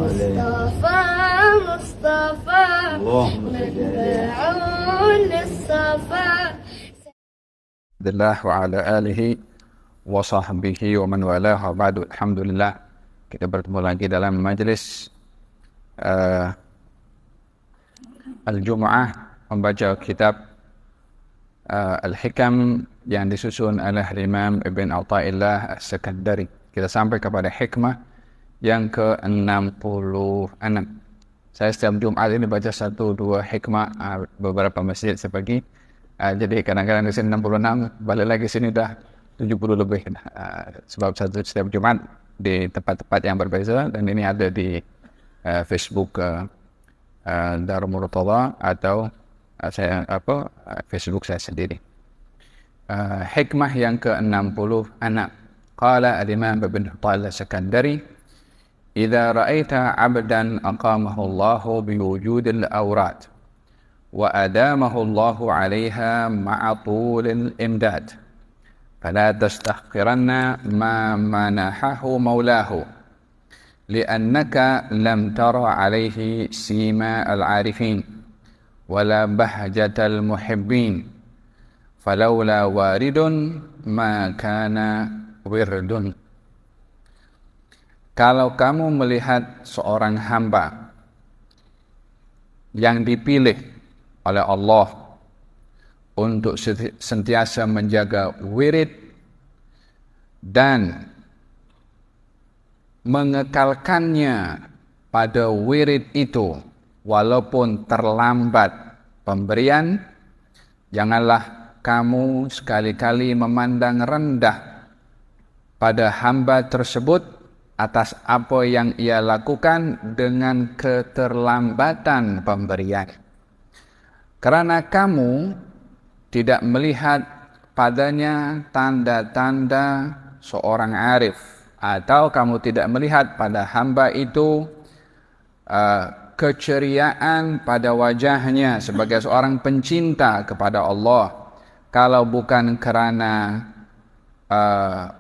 مصطفى مصطفى متبعون للصفا. Alhamdulillah wa ala alihi wa sahbihi wa man walah wa ba'du. Alhamdulillah, kita bertemu lagi dalam majlis Al-Jum'ah membaca kitab Al-Hikam yang disusun oleh Imam Ibn Athaillah As-Sakandari. Kita sampai kepada hikmah yang ke-66. Saya setiap Jumat ini baca 1-2 hikmah, beberapa masjid sepagi. Jadi kadang-kadang di sini 66, balik lagi sini dah 70 lebih. Sebab setiap Jumat di tempat-tempat yang berbeza, dan ini ada di Facebook Darul Murtadha atau Facebook saya sendiri. Hikmah yang ke-66. Qala al-Imam Ibn Athaillah As-Sakandari, "Idza ra'aita 'abdan aqamahu Allahu biwujudil awrad wa adamahu Allahu 'alayha ma'a tulil imdad, fala tastahqiranna ma manahahu maulahu, li'annaka lam tara 'alayhi sima al-'arifin wala bahjatal muhibbin, falawla waridun ma kana wirdun." Kalau kamu melihat seorang hamba yang dipilih oleh Allah untuk sentiasa menjaga wirid dan mengekalkannya pada wirid itu walaupun terlambat pemberian, janganlah kamu sekali-kali memandang rendah pada hamba tersebut atas apa yang ia lakukan dengan keterlambatan pemberian. Karena kamu tidak melihat padanya tanda-tanda seorang arif, atau kamu tidak melihat pada hamba itu keceriaan pada wajahnya sebagai seorang pencinta kepada Allah, kalau bukan karena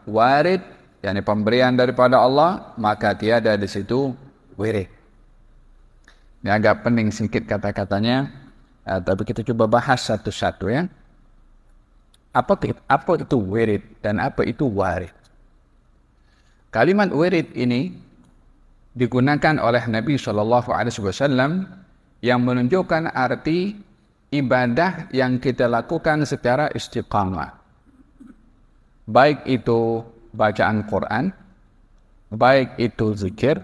warid, yakni pemberian daripada Allah, maka tiada di situ wirid. Ini agak pening sedikit kata-katanya, tapi kita coba bahas satu-satu ya. Apa itu wirid dan apa itu warid? Kalimat wirid ini digunakan oleh Nabi SAW yang menunjukkan arti ibadah yang kita lakukan secara istiqamah. Baik itu bacaan Quran, baik itu zikir,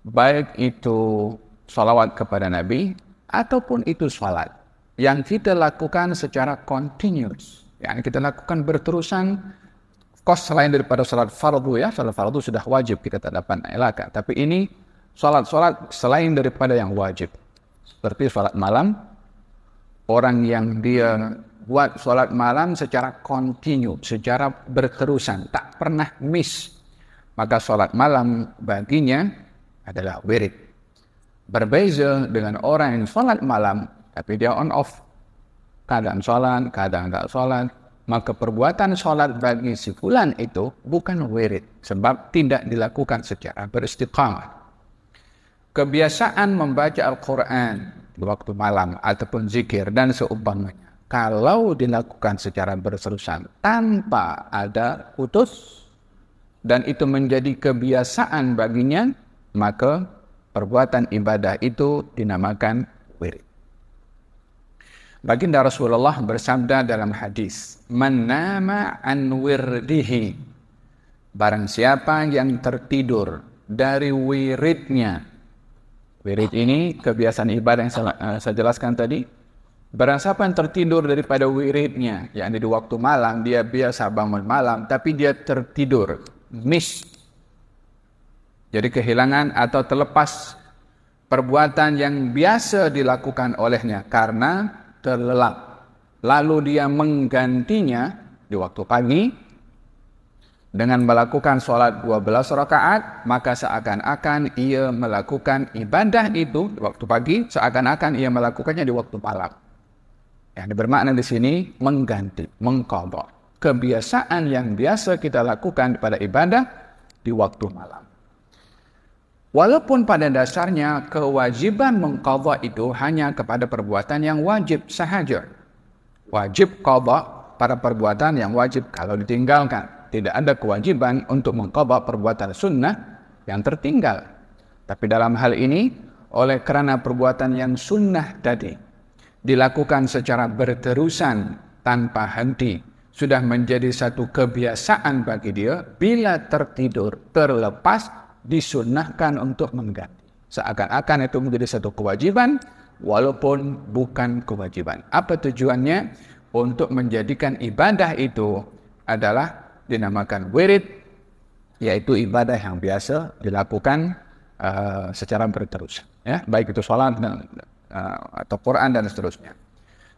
baik itu salawat kepada Nabi, ataupun itu salat yang kita lakukan secara continuous, yang kita lakukan berterusan. Selain daripada salat fardu ya, salat fardu sudah wajib, kita tak dapat elakkan. Tapi ini salat-salat selain daripada yang wajib, seperti salat malam. Orang yang dia buat salat malam secara continue, secara berterusan, tak pernah miss, maka salat malam baginya adalah wirid. Berbeza dengan orang yang salat malam tapi dia on off, kadang salat, kadang tak salat, maka perbuatan salat bagi si fulan itu bukan wirid, sebab tidak dilakukan secara beristiqamah. Kebiasaan membaca Al-Quran di waktu malam ataupun zikir dan seumpamanya, kalau dilakukan secara berterusan tanpa ada putus, dan itu menjadi kebiasaan baginya, maka perbuatan ibadah itu dinamakan wirid. Baginda Rasulullah bersabda dalam hadis, "Man nama an wirdihi", barang siapa yang tertidur dari wiridnya. Wirid ini kebiasaan ibadah yang saya jelaskan tadi. Barang siapa yang tertidur daripada wiridnya, yakni di waktu malam, dia biasa bangun malam tapi dia tertidur, miss. Jadi kehilangan atau terlepas perbuatan yang biasa dilakukan olehnya karena terlelap. Lalu dia menggantinya di waktu pagi dengan melakukan sholat 12 rakaat, maka seakan-akan ia melakukan ibadah itu di waktu pagi, seakan-akan ia melakukannya di waktu malam. Yang bermakna di sini mengganti, mengqadha kebiasaan yang biasa kita lakukan pada ibadah di waktu malam. Walaupun pada dasarnya kewajiban mengqadha itu hanya kepada perbuatan yang wajib sahaja. Wajib qadha pada perbuatan yang wajib kalau ditinggalkan. Tidak ada kewajiban untuk mengqadha perbuatan sunnah yang tertinggal. Tapi dalam hal ini, oleh kerana perbuatan yang sunnah tadi dilakukan secara berterusan tanpa henti, sudah menjadi satu kebiasaan bagi dia, bila tertidur, terlepas, disunnahkan untuk mengganti. Seakan-akan itu menjadi satu kewajiban, walaupun bukan kewajiban. Apa tujuannya? Untuk menjadikan ibadah itu adalah dinamakan wirid, yaitu ibadah yang biasa dilakukan secara berterus. Ya, baik itu sholat atau Quran dan seterusnya.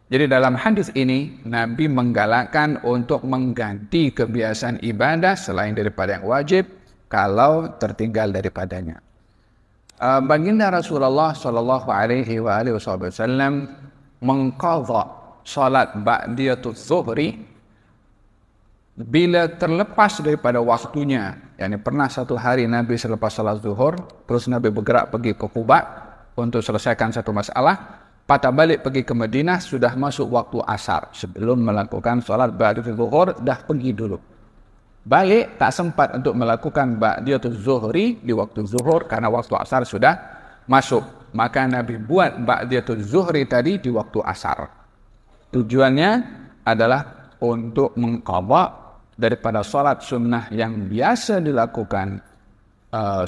Jadi dalam hadis ini Nabi menggalakkan untuk mengganti kebiasaan ibadah selain daripada yang wajib kalau tertinggal daripadanya. Baginda Rasulullah sallallahu alaihi wasallam mengqadha salat ba'diyatul zuhri bila terlepas daripada waktunya. Yani pernah satu hari Nabi selepas salat zuhur, terus Nabi bergerak pergi ke Quba untuk selesaikan satu masalah, patah balik pergi ke Madinah, sudah masuk waktu asar. Sebelum melakukan salat ba'diyatul zuhur, dah pergi dulu. Balik, tak sempat untuk melakukan ba'diyatul zuhri di waktu zuhur karena waktu asar sudah masuk. Maka Nabi buat ba'diyatul zuhri tadi di waktu asar. Tujuannya adalah untuk mengqadha daripada salat sunnah yang biasa dilakukan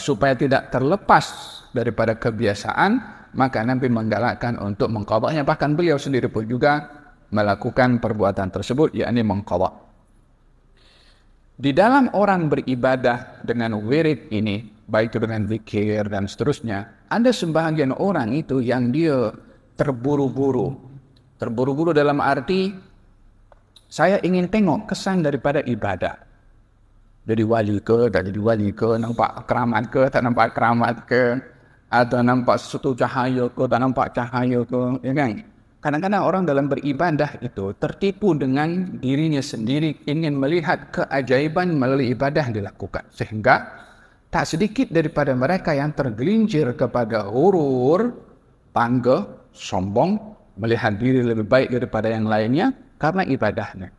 supaya tidak terlepas daripada kebiasaan, maka Nabi menggalakkan untuk mengqadhanya. Bahkan beliau sendiri pun juga melakukan perbuatan tersebut, yakni mengqadha. Di dalam orang beribadah dengan wirid ini, baik itu dengan zikir dan seterusnya, ada sebahagian orang itu yang dia terburu-buru. Terburu-buru dalam arti, saya ingin tengok kesan daripada ibadah. Jadi wali ke, tak jadi wali ke, nampak keramat ke, tak nampak keramat ke, atau nampak sesuatu cahaya ke, tak nampak cahaya ke, ya kan? Kadang-kadang orang dalam beribadah itu tertipu dengan dirinya sendiri, ingin melihat keajaiban melalui ibadah yang dilakukan. Sehingga tak sedikit daripada mereka yang tergelincir kepada hurur, bangga, sombong, melihat diri lebih baik daripada yang lainnya karena ibadahnya.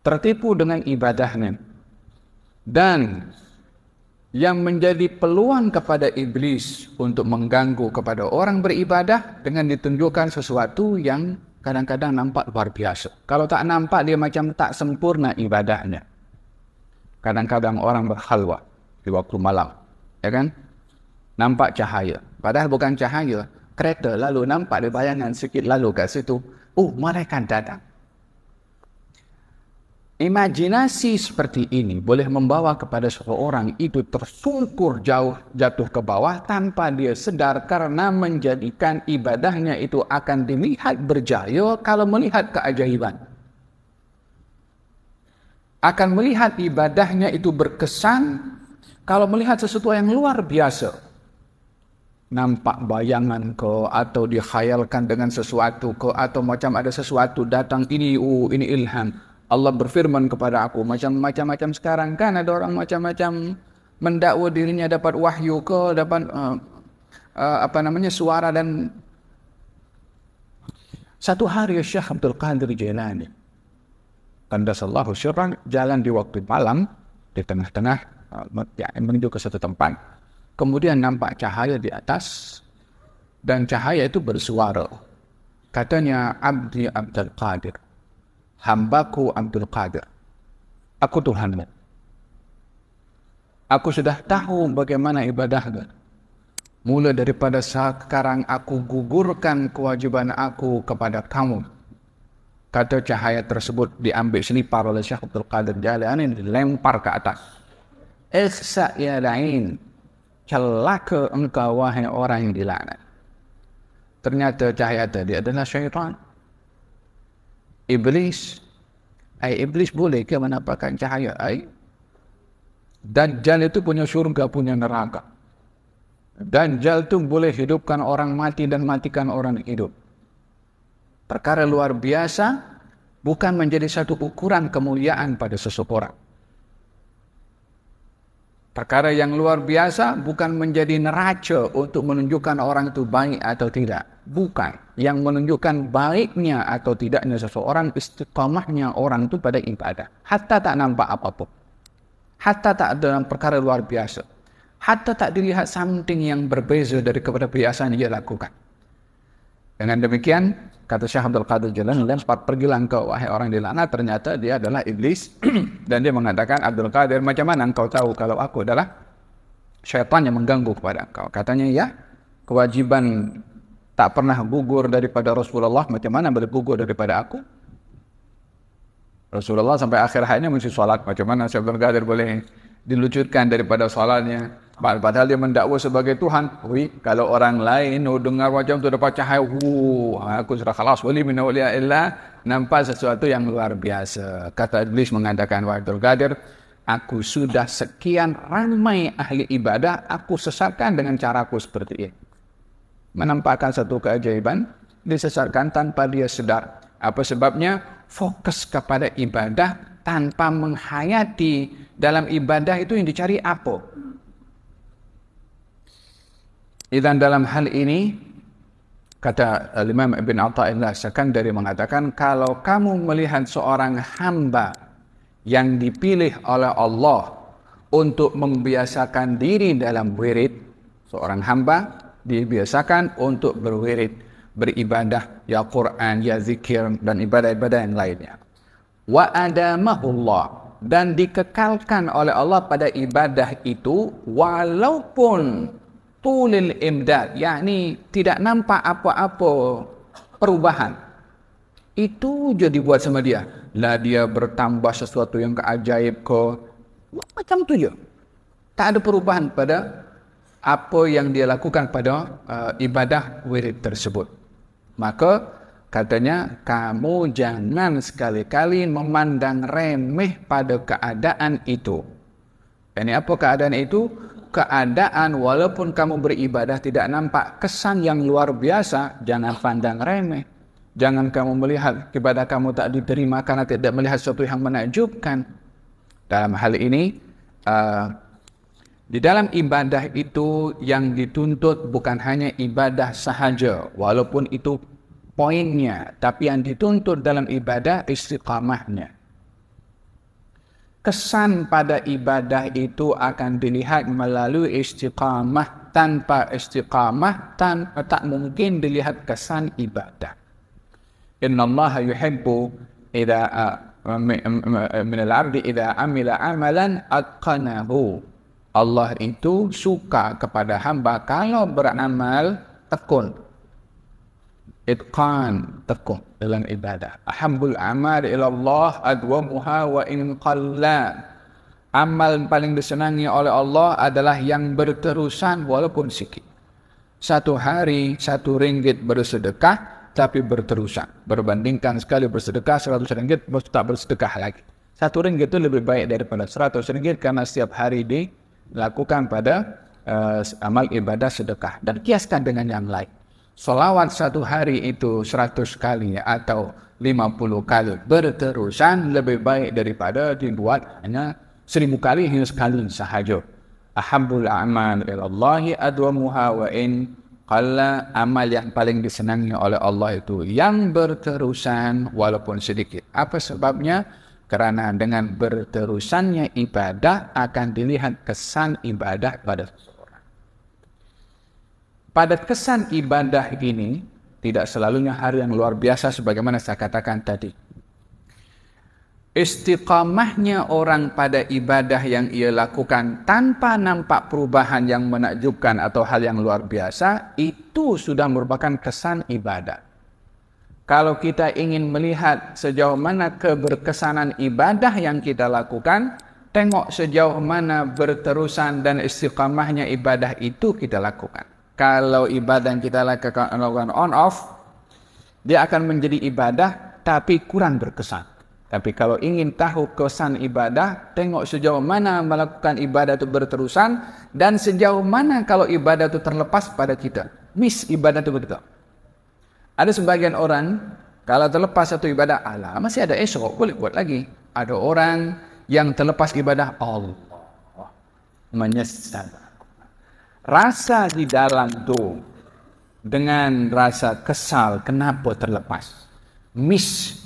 Tertipu dengan ibadahnya. Dan yang menjadi peluang kepada iblis untuk mengganggu kepada orang beribadah dengan ditunjukkan sesuatu yang kadang-kadang nampak luar biasa. Kalau tak nampak, dia macam tak sempurna ibadahnya. Kadang-kadang orang berkhalwat di waktu malam, ya kan? Nampak cahaya, padahal bukan cahaya. Kereta lalu nampak di bayangan sikit lalu kat situ. Malaikat datang. Imajinasi seperti ini boleh membawa kepada seseorang itu tersungkur jauh, jatuh ke bawah tanpa dia sedar, karena menjadikan ibadahnya itu akan dilihat berjaya kalau melihat keajaiban. Akan melihat ibadahnya itu berkesan kalau melihat sesuatu yang luar biasa. Nampak bayangan ke, atau dikhayalkan dengan sesuatu ke, atau macam ada sesuatu datang, ini ilham. Allah berfirman kepada aku, macam-macam sekarang kan ada orang macam-macam mendakwa dirinya dapat wahyu ke, dapat suara. Dan satu hari Syekh Abdul Qadir Jailani qaddasallahu sirran jalan di waktu malam di tengah-tengah menuju ke satu tempat, kemudian nampak cahaya di atas dan cahaya itu bersuara. Katanya, Abdi Abdul Qadir, hambaku Abdul Qadir, aku Tuhanmu. Aku sudah tahu bagaimana ibadahmu. Mula daripada sekarang aku gugurkan kewajiban aku kepada kamu. Kata cahaya tersebut diambil selipar oleh Syekh Abdul Qadir Jailani, dilempar ke atas. Ikhsa ya la'in, celaka engkau wahai orang yang dilaknat. Ternyata cahaya tadi adalah syaitan. Iblis. Iblis boleh ke menampakkan cahaya? Dajjal itu punya syurga, punya neraka. Dajjal itu boleh hidupkan orang mati dan matikan orang hidup. Perkara luar biasa, bukan menjadi satu ukuran kemuliaan pada seseorang. Perkara yang luar biasa bukan menjadi neraca untuk menunjukkan orang itu baik atau tidak. Bukan. Yang menunjukkan baiknya atau tidaknya seseorang, istiqamahnya orang itu pada ibadah. Hatta tak nampak apapun. Hatta tak ada perkara luar biasa. Hatta tak dilihat something yang berbeza dari kepada kebiasaan yang dia lakukan. Dengan demikian, kata Syekh Abdul Qadir Jilani, pergilah engkau wahai orang dilaknat, ternyata dia adalah iblis. Dan dia mengatakan, Abdul Qadir, macam mana engkau tahu kalau aku adalah syaitan yang mengganggu kepada engkau? Katanya, ya, kewajiban tak pernah gugur daripada Rasulullah, macam mana boleh gugur daripada aku? Rasulullah sampai akhir hayatnya mesti solat, macam mana Syekh Abdul Qadir boleh dilucutkan daripada solatnya? Padahal dia mendakwa sebagai Tuhan. Kalau orang lain dengar macam tu dapat cahaya, aku sudah khalas, wali min awliyaillah, nampak sesuatu yang luar biasa. Kata iblis mengatakan, wahai Abdul Qadir, aku sudah sekian ramai ahli ibadah, aku sesatkan dengan caraku seperti ini. Menampakkan satu keajaiban, disesatkan tanpa dia sedar. Apa sebabnya? Fokus kepada ibadah tanpa menghayati dalam ibadah itu yang dicari apa. Dan dalam hal ini, kata Imam Ibn Atha'illah Sakandari mengatakan, kalau kamu melihat seorang hamba yang dipilih oleh Allah untuk membiasakan diri dalam wirid, seorang hamba dibiasakan untuk berwirid, beribadah, ya Quran, ya zikir, dan ibadah-ibadah yang lainnya. Wa adamahullah, dan dikekalkan oleh Allah pada ibadah itu, walaupun tulil imdad, yakni tidak nampak apa-apa perubahan. Itu je dibuat sama dia. Lah dia bertambah sesuatu yang keajaib ke, macam tu je. Tak ada perubahan pada apa yang dia lakukan pada ibadah wirid tersebut. Maka katanya, kamu jangan sekali-kali memandang remeh pada keadaan itu. Ini apa keadaan itu? Keadaan walaupun kamu beribadah tidak nampak kesan yang luar biasa, jangan pandang remeh. Jangan kamu melihat ibadah kamu tak diterima karena tidak melihat sesuatu yang menakjubkan. Dalam hal ini, di dalam ibadah itu yang dituntut bukan hanya ibadah sahaja, walaupun itu poinnya, tapi yang dituntut dalam ibadah istiqamahnya. Kesan pada ibadah itu akan dilihat melalui istiqamah. Tanpa istiqamah, tak mungkin dilihat kesan ibadah. Inna Allah yuhibbu min al-'abdi idza amila amalan atqanahu. Allah itu suka kepada hamba kalau beramal tekun. Itqan, tekun dalam ibadah. Ahabbul amal ila Allah adwamuha wa in qalla. Amal paling disenangi oleh Allah adalah yang berterusan walaupun sikit. Satu hari, 1 ringgit bersedekah, tapi berterusan. Berbandingkan sekali bersedekah 100 ringgit, tak bersedekah lagi. 1 ringgit itu lebih baik daripada 100 ringgit karena setiap hari dilakukan pada amal ibadah sedekah. Dan kiaskan dengan yang lain. Salawat 1 hari itu 100 kali atau 50 kali berterusan lebih baik daripada dibuat hanya 1000 kali hingga sekali sahaja. Ahabbul a'mal ilallahi adwamuha wa in qalla. Amal yang paling disenangi oleh Allah itu yang berterusan walaupun sedikit. Apa sebabnya? Kerana dengan berterusannya ibadah akan dilihat kesan ibadah pada seseorang. Pada kesan ibadah ini, tidak selalunya hal yang luar biasa sebagaimana saya katakan tadi. Istiqamahnya orang pada ibadah yang ia lakukan tanpa nampak perubahan yang menakjubkan atau hal yang luar biasa, itu sudah merupakan kesan ibadah. Kalau kita ingin melihat sejauh mana keberkesanan ibadah yang kita lakukan, tengok sejauh mana berterusan dan istiqamahnya ibadah itu kita lakukan. Kalau ibadah yang kita lakukan on off, dia akan menjadi ibadah tapi kurang berkesan. Tapi kalau ingin tahu kesan ibadah, tengok sejauh mana melakukan ibadah itu berterusan dan sejauh mana kalau ibadah itu terlepas pada kita. Miss ibadah itu begitu. Ada sebagian orang, kalau terlepas satu ibadah, alah masih ada esok, boleh buat lagi. Ada orang yang terlepas ibadah, Allah. menyesal. Rasa di dalam tu dengan rasa kesal kenapa terlepas, miss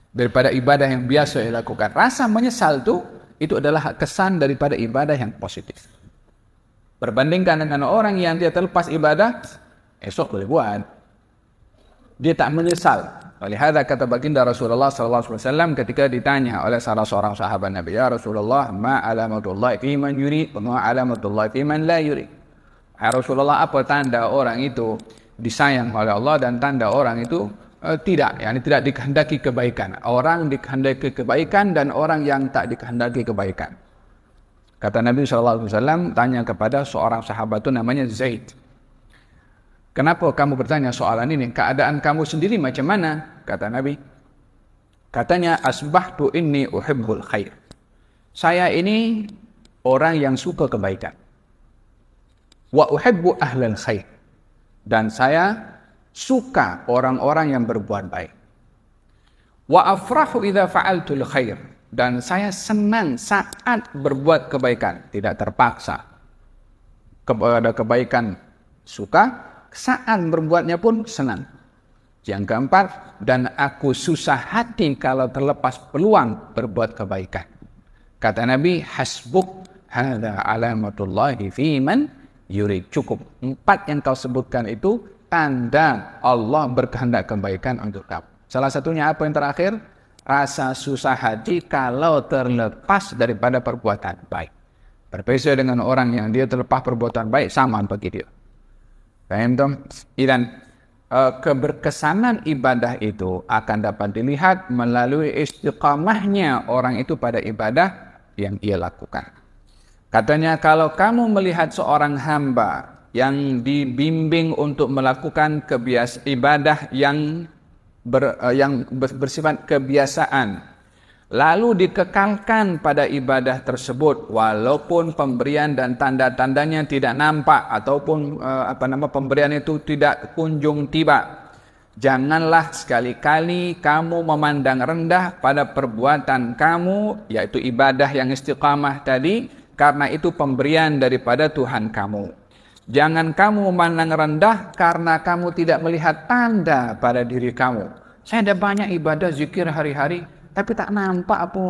daripada ibadah yang biasa ia lakukan. Rasa menyesal tu itu adalah kesan daripada ibadah yang positif. Berbandingkan dengan orang yang dia terlepas ibadah, esok boleh buat. Dia tak menyesal. Oleh hadza kata baginda Rasulullah sallallahu alaihi wasallam ketika ditanya oleh salah seorang sahabat Nabi, "Ya Rasulullah, ma alamatullah fi man yurid wa ma alamatullah fi man la yurid?" Ya Rasulullah, apa tanda orang itu disayang oleh Allah dan tanda orang itu tidak dikehendaki kebaikan. Orang dikehendaki kebaikan dan orang yang tak dikehendaki kebaikan. Kata Nabi SAW, tanya kepada seorang sahabat itu namanya Zaid. Kenapa kamu bertanya soalan ini? Keadaan kamu sendiri macam mana? Kata Nabi. Katanya, asbahtu inni uhibbul khair. Saya ini orang yang suka kebaikan. Wa uhibbu ahlal khair. Dan saya suka orang-orang yang berbuat baik. Wa afrahu idza fa'altul khair. Dan saya senang saat berbuat kebaikan, tidak terpaksa. Kepada kebaikan suka, saat berbuatnya pun senang. Yang keempat, dan aku susah hati kalau terlepas peluang berbuat kebaikan. Kata Nabi, hasbuk hadza alamatullahi fi man yurid. Cukup. 4 yang kau sebutkan itu tanda Allah berkehendak kebaikan untuk kamu. Salah satunya apa yang terakhir? Rasa susah hati kalau terlepas daripada perbuatan baik. Berbeza dengan orang yang dia terlepas perbuatan baik, sama bagi dia. Paham tak? Dan keberkesanan ibadah itu akan dapat dilihat melalui istiqamahnya orang itu pada ibadah yang ia lakukan. Katanya, kalau kamu melihat seorang hamba yang dibimbing untuk melakukan ibadah yang bersifat kebiasaan, lalu dikekalkan pada ibadah tersebut walaupun pemberian dan tanda-tandanya tidak nampak ataupun pemberian itu tidak kunjung tiba, janganlah sekali-kali kamu memandang rendah pada perbuatan kamu, yaitu ibadah yang istiqamah tadi, karena itu pemberian daripada Tuhan kamu. Jangan kamu memandang rendah karena kamu tidak melihat tanda pada diri kamu. Saya ada banyak ibadah zikir hari-hari, tapi tak nampak apa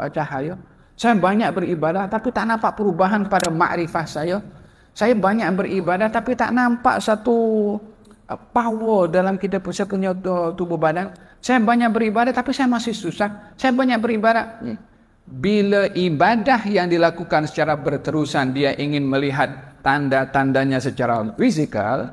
cahaya. Saya banyak beribadah, tapi tak nampak perubahan pada makrifah saya. Saya banyak beribadah, tapi tak nampak satu power dalam kita punya tubuh badan. Saya banyak beribadah, tapi saya masih susah. Saya banyak beribadah. Bila ibadah yang dilakukan secara berterusan, dia ingin melihat tanda-tandanya secara fisikal,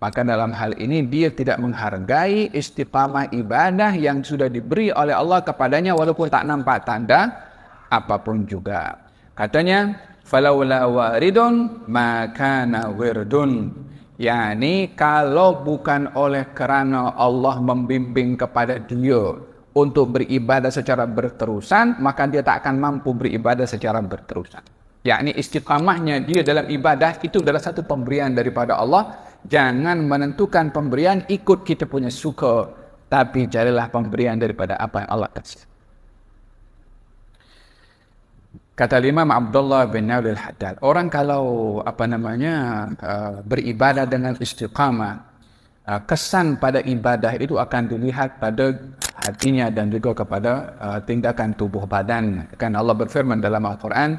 maka dalam hal ini dia tidak menghargai istiqamah ibadah yang sudah diberi oleh Allah kepadanya walaupun tak nampak tanda apapun juga. Katanya, falaula waridun makana wirdun. Yani kalau bukan oleh kerana Allah membimbing kepada dia untuk beribadah secara berterusan, maka dia tak akan mampu beribadah secara berterusan. Yakni istiqamahnya dia dalam ibadah itu adalah satu pemberian daripada Allah. Jangan menentukan pemberian ikut kita punya suka, tapi carilah pemberian daripada apa yang Allah kasih. Kata Imam Abdullah bin Nabil Haddad, orang kalau beribadah dengan istiqamah, kesan pada ibadah itu akan dilihat pada hatinya dan juga kepada tindakan tubuh badan. Kan Allah berfirman dalam Al-Quran,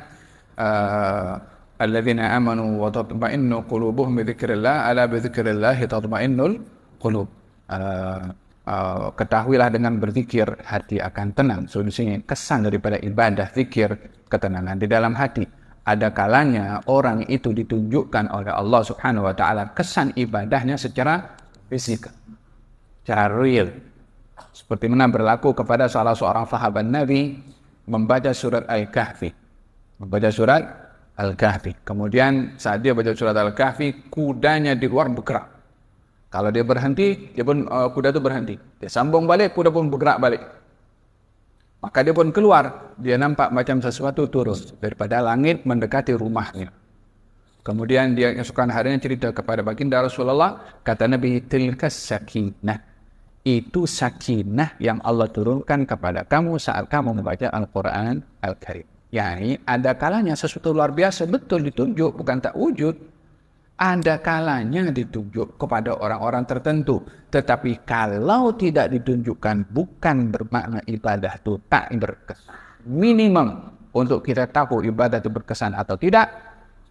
alladzina amanu wa tatma'innu qulubuhum bi dzikrillah ala bi dzikrillah tatma'innul qulub. Ketahuilah dengan berzikir hati akan tenang. Solusinya kesan daripada ibadah zikir, ketenangan di dalam hati. Ada kalanya orang itu ditunjukkan oleh Allah Subhanahu wa taala kesan ibadahnya secara fisik, secara real. Seperti mana berlaku kepada salah seorang sahabat Nabi membaca surat Al-Kahfi. Kemudian saat dia baca surat Al-Kahfi, kudanya di luar bergerak. Kalau dia berhenti, kuda itu berhenti. Dia sambung balik, kuda pun bergerak balik. Maka dia pun keluar. Dia nampak macam sesuatu turun daripada langit mendekati rumahnya. Kemudian dia keesokan harinya cerita kepada baginda Rasulullah. Kata Nabi, tilkas sakinah. Itu sakinah yang Allah turunkan kepada kamu saat kamu membaca Al-Quran Al-Karim. Yani ada kalanya sesuatu luar biasa betul ditunjuk, bukan tak wujud. Ada kalanya ditunjuk kepada orang-orang tertentu. Tetapi kalau tidak ditunjukkan, bukan bermakna ibadah itu tak berkesan. Minimum untuk kita tahu ibadah itu berkesan atau tidak,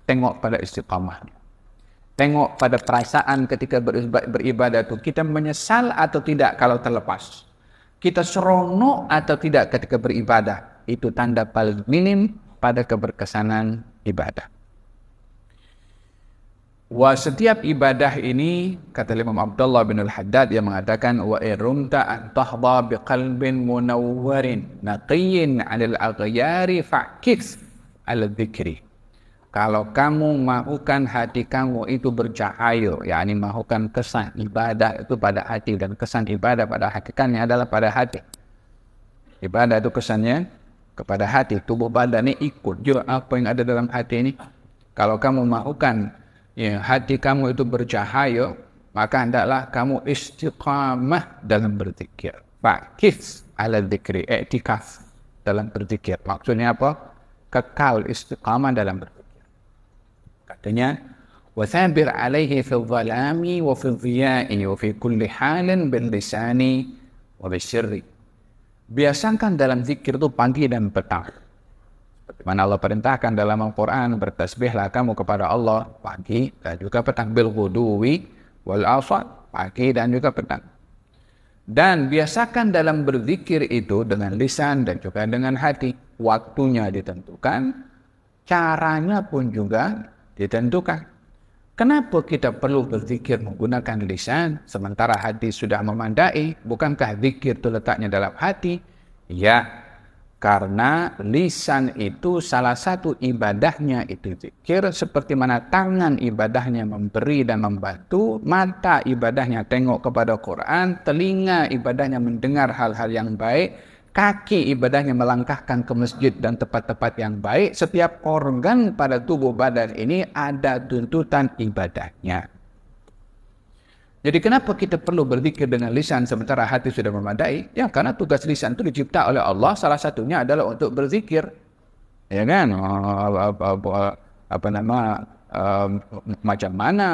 tengok pada istiqamahnya. Tengok pada perasaan ketika beribadah itu. Kita menyesal atau tidak kalau terlepas. Kita seronok atau tidak ketika beribadah. Itu tanda paling minim pada keberkesanan ibadah. Wa setiap ibadah ini, kata Imam Abdullah bin Al-Haddad yang mengatakan, wa irumta an tahdha biqalbin munawwarin naqiyyin 'anil aghyari fa'kis al-dzikri. Kalau kamu mahukan hati kamu itu bercahaya, yakni mahukan kesan ibadah itu pada hati, dan kesan ibadah pada hakikatnya adalah pada hati. Ibadah itu kesannya kepada hati, tubuh badan ini ikut juga apa yang ada dalam hati ini. Kalau kamu mahukan hati kamu itu bercahaya, maka hendaklah kamu istiqamah dalam berzikir. Fa'kif ala dzikri, i'tikaf dalam berzikir. Maksudnya apa? Kekal istiqamah dalam berzikir. Katanya, wa thabir alaihi fi dhalami wa fi dhiya'i wa fi kulli halin bil lisani wa bisyirri. Biasakan dalam zikir itu pagi dan petang. Seperti mana Allah perintahkan dalam Al-Quran, bertasbihlah kamu kepada Allah pagi dan juga petang, bil ghuduwi wal asad, pagi dan juga petang. Dan biasakan dalam berzikir itu dengan lisan dan juga dengan hati. Waktunya ditentukan, caranya pun juga ditentukan. Kenapa kita perlu berzikir menggunakan lisan sementara hati sudah memandai? Bukankah zikir itu letaknya dalam hati? Ya, karena lisan itu salah satu ibadahnya itu zikir, seperti mana tangan ibadahnya memberi dan membantu, mata ibadahnya tengok kepada Quran, telinga ibadahnya mendengar hal-hal yang baik, kaki ibadahnya melangkahkan ke masjid dan tempat-tempat yang baik. Setiap organ pada tubuh badan ini ada tuntutan ibadahnya. Jadi kenapa kita perlu berzikir dengan lisan sementara hati sudah memadai? Ya, karena tugas lisan itu dicipta oleh Allah, salah satunya adalah untuk berzikir. Ya kan? Macam mana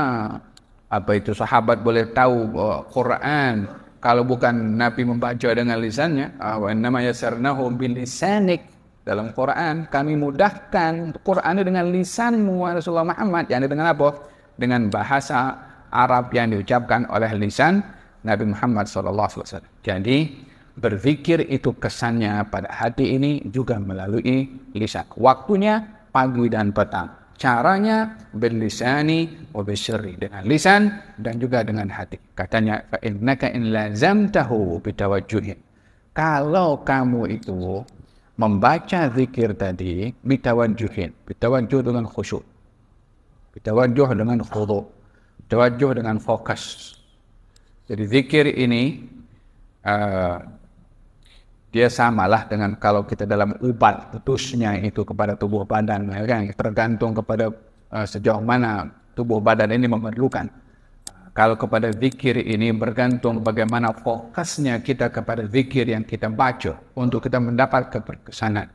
itu sahabat boleh tahu Quran kalau bukan Nabi membaca dengan lisannya? Wa innama yassarnahu bilisanik. Dalam Quran kami mudahkan Quran dengan lisanmu Rasulullah Muhammad. Yani dengan apa? Dengan bahasa Arab yang diucapkan oleh lisan Nabi Muhammad SAW. Jadi berzikir itu kesannya pada hati ini juga melalui lisan. Waktunya pagi dan petang. Caranya berlisani wa bisyirri, dengan lisan dan juga dengan hati. Katanya fa innaka in lazamtahu bitawajjuhin. Kalau kamu itu membaca zikir tadi bitawajjuhin, bitawajjuh dengan khusyuk, bitawajjuh dengan khudu', tawajuh dengan fokus. Jadi zikir ini dia samalah dengan kalau kita dalam obat putusnya itu kepada tubuh badan, kan? Tergantung kepada sejauh mana tubuh badan ini memerlukan. Kalau kepada zikir ini bergantung bagaimana fokusnya kita kepada zikir yang kita baca untuk kita mendapat keberkesanan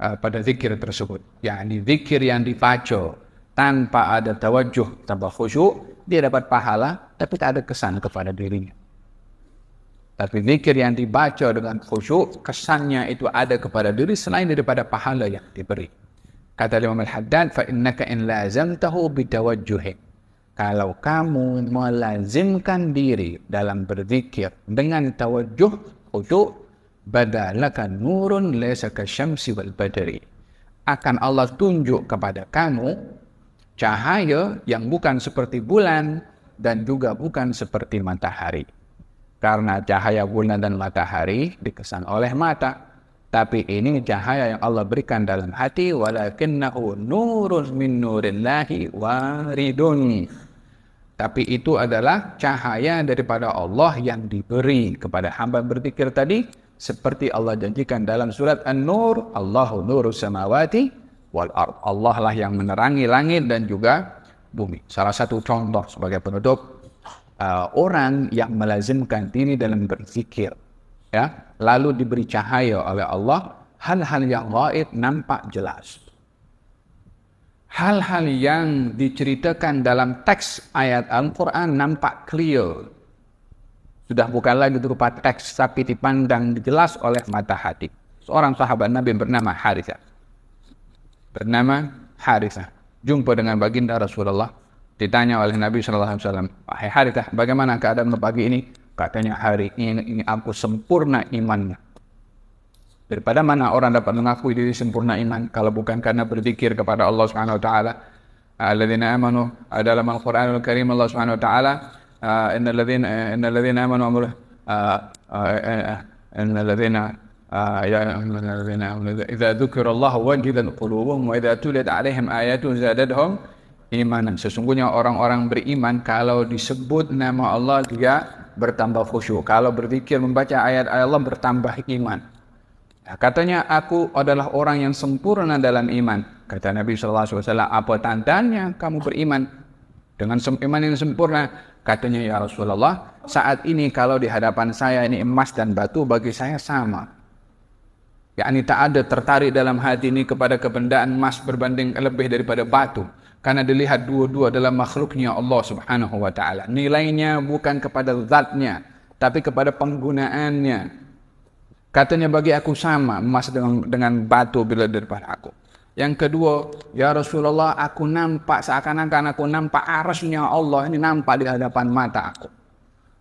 pada zikir tersebut. Yani zikir yang dibaca tanpa ada tawajuh, tanpa khusyuk, dia dapat pahala, tapi tak ada kesan kepada dirinya. Tapi zikir yang dibaca dengan khusyuk, kesannya itu ada kepada diri selain daripada pahala yang diberi. Kata Imam Al-Haddad, fa innaka in lazamtahu bitawajjuhin. Kalau kamu melazimkan diri dalam berzikir dengan tawajuh, khusyuk, badalaka nurun laysa kasyamsi wal badri. Akan Allah tunjuk kepada kamu cahaya yang bukan seperti bulan dan juga bukan seperti matahari. Karena cahaya bulan dan matahari dikesan oleh mata, tapi ini cahaya yang Allah berikan dalam hati, walakinnahu nurun min nurillahi waridun. Tapi itu adalah cahaya daripada Allah yang diberi kepada hamba berzikir tadi, seperti Allah janjikan dalam surat An-Nur, Allahu nurus samawati wal ard. Allah lah yang menerangi langit dan juga bumi. Salah satu contoh sebagai penutup, orang yang melazimkan diri dalam berzikir, ya, lalu diberi cahaya oleh Allah, hal-hal yang gaib nampak jelas. Hal-hal yang diceritakan dalam teks ayat Al-Quran nampak clear. Sudah bukan lagi berupa teks, tapi dipandang jelas oleh mata hati. Seorang sahabat Nabi bernama Harithah. Jumpa dengan baginda Rasulullah. Ditanya oleh Nabi SAW, "Wahai Harithah, bagaimana keadaan pagi ini?" Katanya, "Hari ini aku sempurna imannya." Daripada mana orang dapat mengakui diri sempurna iman kalau bukan karena berzikir kepada Allah Subhanahu wa taala. Alladzina amanu, dalam Al-Qur'anul Karim Allah Subhanahu wa taala, innal ladzina amanu idza dzukirallahu wajilat qulubuhum wa idza tuliyat 'alaihim ayatu zadatuhum imanan. Sesungguhnya orang-orang beriman kalau disebut nama Allah dia bertambah khusyuk. Kalau berzikir membaca ayat-ayat Allah bertambah iman. Katanya, aku adalah orang yang sempurna dalam iman. Kata Nabi SAW, apa tandanya kamu beriman dengan iman yang sempurna? Katanya, ya Rasulullah, saat ini kalau di hadapan saya ini emas dan batu bagi saya sama. yakni tak ada tertarik dalam hati ini kepada kebendaan emas berbanding lebih daripada batu. Karena dilihat dua-dua dalam makhluknya Allah Subhanahu wa ta'ala. Nilainya bukan kepada zatnya, tapi kepada penggunaannya. Katanya, bagi aku sama emas dengan batu bila daripada aku. Yang kedua, ya Rasulullah, aku nampak seakan-akan aku nampak arasnya Allah ini nampak di hadapan mata aku.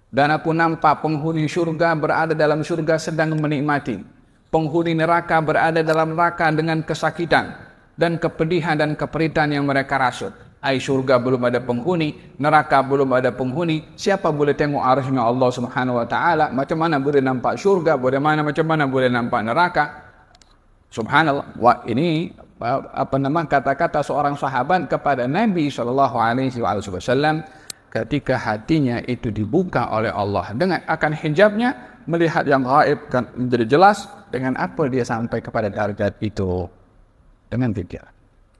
Dan aku nampak penghuni syurga berada dalam syurga sedang menikmati. Penghuni neraka berada dalam neraka dengan kesakitan dan kepedihan dan keperitan yang mereka rasut. Ai syurga belum ada penghuni, neraka belum ada penghuni. Siapa boleh tengok arasnya Allah Subhanahu wa taala? Macam mana boleh nampak syurga? Macam mana boleh nampak neraka? Subhanallah. Wah, ini kata-kata seorang sahabat kepada Nabi SAW ketika hatinya itu dibuka oleh Allah dengan akan hijabnya, melihat yang gaib kan menjadi jelas. Dengan apa dia sampai kepada derajat itu? Dengan zikir,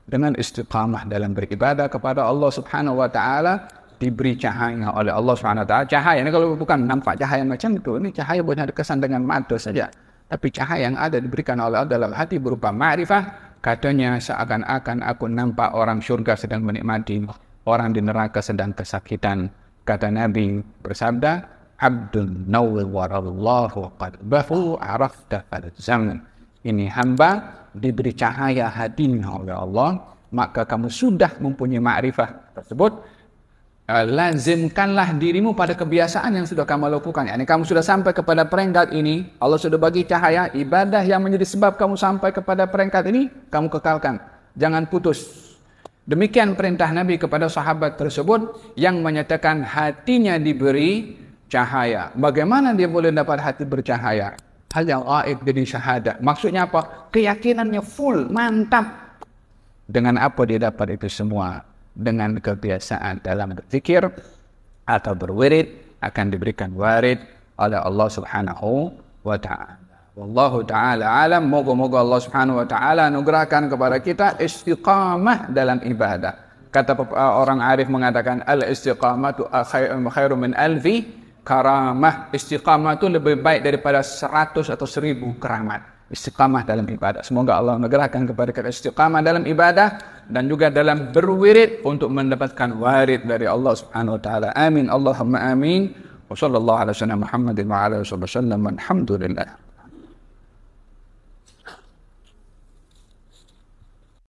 dengan istiqamah dalam beribadah kepada Allah Subhanahu wa taala, diberi cahaya oleh Allah Subhanahu wa taala. Cahaya ini kalau bukan nampak cahaya macam itu, ini cahaya bukan ada kesan dengan mata saja, tapi cahaya yang ada diberikan oleh Allah dalam hati berupa ma'rifah. Katanya, seakan-akan aku nampak orang syurga sedang menikmati, orang di neraka sedang kesakitan. Kata Nabi bersabda, "Abdun nawwarallahu qalbahu arafta fal zaman." Ini hamba diberi cahaya hatinya oleh Allah, maka kamu sudah mempunyai ma'rifah tersebut. Lazimkanlah dirimu pada kebiasaan yang sudah kamu lakukan. Yani kamu sudah sampai kepada peringkat ini, Allah sudah bagi cahaya, ibadah yang menjadi sebab kamu sampai kepada peringkat ini, kamu kekalkan. Jangan putus. Demikian perintah Nabi kepada sahabat tersebut yang menyatakan hatinya diberi cahaya. Bagaimana dia boleh dapat hati bercahaya? Hal yang gaib jadi syahadat. Maksudnya apa? Keyakinannya full, mantap. Dengan apa dia dapat itu semua? Dengan kebiasaan dalam berzikir atau berwirid, akan diberikan warid oleh Allah Subhanahu wa ta'ala. Wallahu ta'ala alam. Moga-moga Allah Subhanahu wa ta'ala anugerahkan kepada kita istiqamah dalam ibadah. Kata orang arif mengatakan, al-istiqamatu khairu min alfi karamah. Istiqamah itu lebih baik daripada 100 atau 1000 keramat. Istiqamah dalam ibadah. Semoga Allah menegarkan kepada kita istiqamah dalam ibadah dan juga dalam berwirid untuk mendapatkan warid dari Allah Subhanahu wa taala. Amin. Allahumma amin. Wa sallallahu ala sayyidina Muhammadin wa ala alihi wasallam. Alhamdulillah.